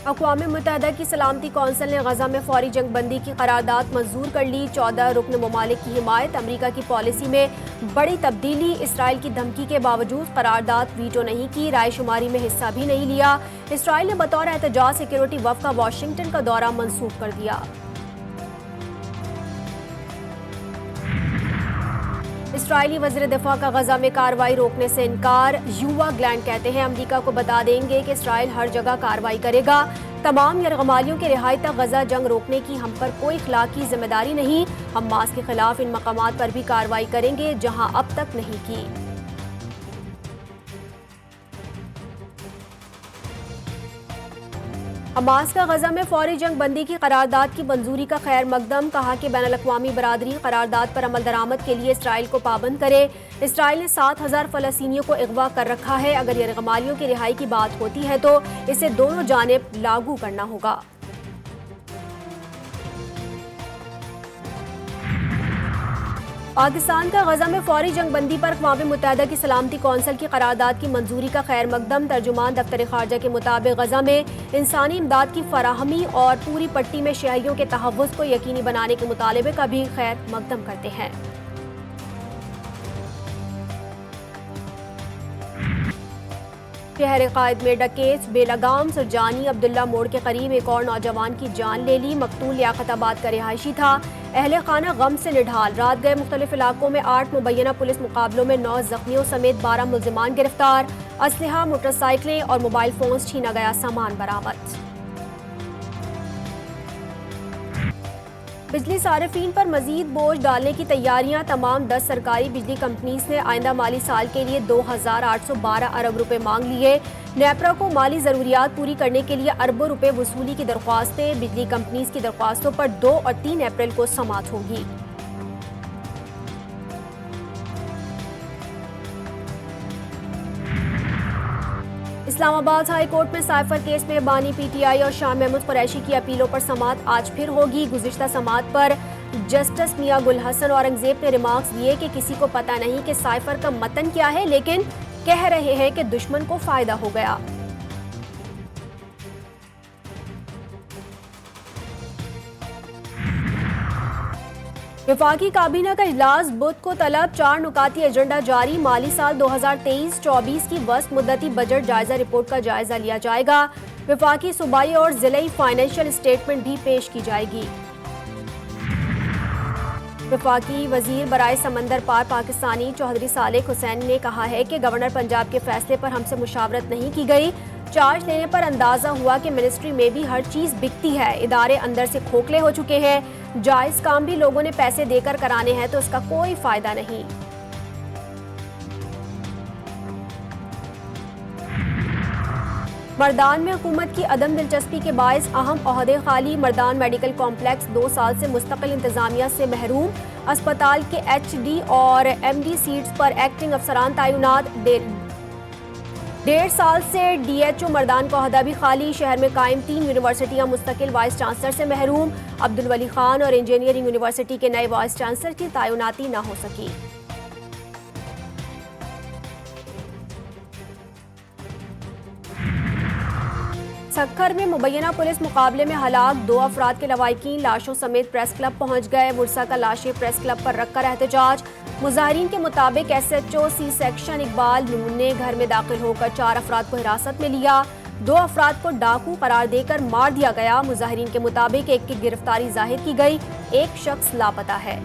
अक़वाम मुत्तहिदा की सलामती कौंसिल ने गजा में फौरी जंग बंदी की करारदाद मंजूर कर ली। 14 रुकन ममालिक की हिमायत। अमरीका की पॉलिसी में बड़ी तब्दीली। इसराइल की धमकी के बावजूद करारदाद वीटो नहीं की। राय शुमारी में हिस्सा भी नहीं लिया। इसराइल ने बतौर एहतजाज सिक्योरिटी वफ़द का वाशिंगटन का दौरा मनसूख कर दिया। इसराइली वज़ीर दिफा का गजा में कार्रवाई रोकने से इनकार। युवा ग्लैंड कहते हैं अमरीका को बता देंगे कि इसराइल हर जगह कार्रवाई करेगा। तमाम यरगमालियों की रिहाई तक गजा जंग रोकने की हम पर कोई इखलाकी जिम्मेदारी नहीं। हमास के खिलाफ इन मकामात पर भी कार्रवाई करेंगे जहां अब तक नहीं की। हमास का गजा में फौरी जंग बंदी की करारदाद की मंजूरी का खैर मकदम। कहा कि बैनुल-अक़वामी बरादरी करारदाद पर अमल दरामद के लिए इसराइल को पाबंद करे। इसराइल ने 7,000 फ़लस्तीनियों को अगवा कर रखा है। अगर यरगमालियों की रिहाई की बात होती है तो इसे दोनों जानिब लागू करना होगा। पाकिस्तान का गजा में फौरी जंग बंदी पर अक़वाम मुत्तहिदा की सलामती कौंसिल की करारदाद की मंजूरी का खैर मकदम। तर्जुमान दफ्तर खारजा के मुताबिक गजा में इंसानी इमदाद की फराहमी और पूरी पट्टी में शहरियों के तहव्वुज़ को यकीनी बनाने के मुतालबे का भी खैर मकदम करते हैं। शहर कायद में डकैत बेलगाम सुरजानी अब्दुल्ला मोड़ के करीब एक और नौजवान की जान ले ली। मकतूल लियाकताबाद का रिहायशी था। अहले खाना गम से निढाल। रात गए मुख्तलिफ इलाकों में 8 मुबैना पुलिस मुकाबलों में 9 जख्मियों समेत 12 मुल्जिमान गिरफ्तार। असलहा, मोटरसाइकिलें और मोबाइल फोन्स छीना गया सामान बरामद। बिजली सारिफीन पर मजीद बोझ डालने की तैयारियां। तमाम 10 सरकारी बिजली कंपनीज ने आइंदा माली साल के लिए 2,812 अरब रुपए मांग लिए। नेपरा को माली जरूरियात पूरी करने के लिए अरबों रुपए वसूली की दरख्वास्तें। बिजली कंपनीज की दरख्वास्तों पर 2 और 3 अप्रैल को समाअत होगी। इस्लामाबाद हाई कोर्ट में साइफर केस में बानी पीटीआई और शाह महमूद कुरैशी की अपीलों पर समाअत आज फिर होगी। गुज़िश्ता समाअत पर जस्टिस मियां गुल हसन औरंगजेब ने रिमार्क्स दिए कि किसी को पता नहीं कि साइफर का मतन क्या है, लेकिन कह रहे हैं कि दुश्मन को फायदा हो गया। वफाकी काबीना का इजलास बुध को तलब। 4 नुकाती एजेंडा जारी। माली साल 2023-24 की वस्त मुद्दती बजट जायजा रिपोर्ट का जायजा लिया जाएगा। वफाकी, सूबाई और जिलाई फाइनेंशियल स्टेटमेंट भी पेश की जाएगी। वफाकी वजीर बराए समंदर पार पाकिस्तानी चौधरी सालेह हुसैन ने कहा है कि गवर्नर पंजाब के फैसले पर हमसे मुशावरत नहीं की गई। चार्ज लेने पर अंदाजा हुआ कि मिनिस्ट्री में भी हर चीज बिकती है। इदारे अंदर से खोखले हो चुके हैं। जायज काम भी लोगों ने पैसे देकर कराने हैं तो इसका कोई फायदा नहीं। मर्दान में हुकूमत की अदम दिलचस्पी के बायस अहम ओहदे खाली। मर्दान मेडिकल कॉम्प्लेक्स 2 साल से मुस्तकिल इंतजामिया से महरूम। अस्पताल के HD और MD सीट्स पर एक्टिंग अफसरान तैनात। 1.5 साल से DHO मर्दान का ओहदा भी खाली। शहर में कायम 3 यूनिवर्सिटियां मुस्तकिल वाइस चांसलर से महरूम। अब्दुल वली खान और इंजीनियरिंग यूनिवर्सिटी के नए वाइस चांसलर की तैनाती न हो सकी। सक्खर में मुबैना पुलिस मुकाबले में हलाक 2 अफराद के लवाहिकीन लाशों समेत प्रेस क्लब पहुंच गए। मुर्सा का लाशें प्रेस क्लब पर रखकर एहतजाज। मुजाहिरीन के मुताबिक SHO C सेक्शन इकबाल नून ने घर में दाखिल होकर 4 अफराद को हिरासत में लिया। 2 अफराद को डाकू करार देकर मार दिया गया। मुजाहिरीन के मुताबिक एक की गिरफ्तारी जाहिर की गई। एक शख्स लापता है।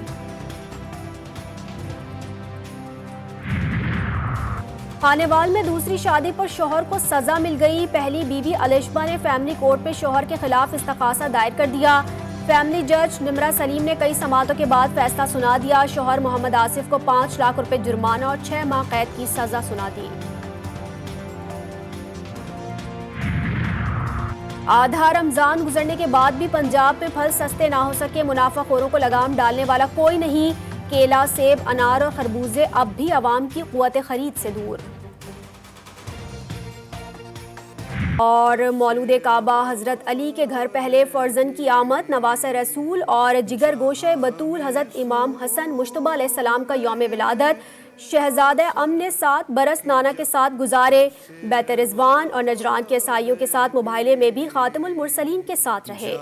खानेवाल में दूसरी शादी पर शौहर को सजा मिल गई। पहली बीवी अलिशबा ने फैमिली कोर्ट में शौहर के खिलाफ इस्तग़ासा दायर कर दिया। फैमिली जज निमरा सलीम ने कई समातों के बाद फैसला सुना दिया। शौहर मोहम्मद आसिफ को 5 लाख रुपए जुर्माना और 6 माह कैद की सजा सुना दी। आधा रमजान गुजरने के बाद भी पंजाब में फल सस्ते ना हो सके। मुनाफाखोरों को लगाम डालने वाला कोई नहीं। केला, सेब, अनार और खरबूजे अब भी अवाम की कुव्वत खरीद से दूर। और मौलूद काबा हजरत अली के घर पहले फर्जन की आमद। नवासे रसूल और जिगर गोशे बतूल हजरत इमाम हसन मुश्तबा अलैहिस्सलाम का यौम विलादत। शहजादा अमन ने 7 बरस नाना के साथ गुजारे। बैत रिजवान और नजरान के ईसाइयों के साथ मुबाहले में भी खातमुल मुरसलीन के साथ रहे।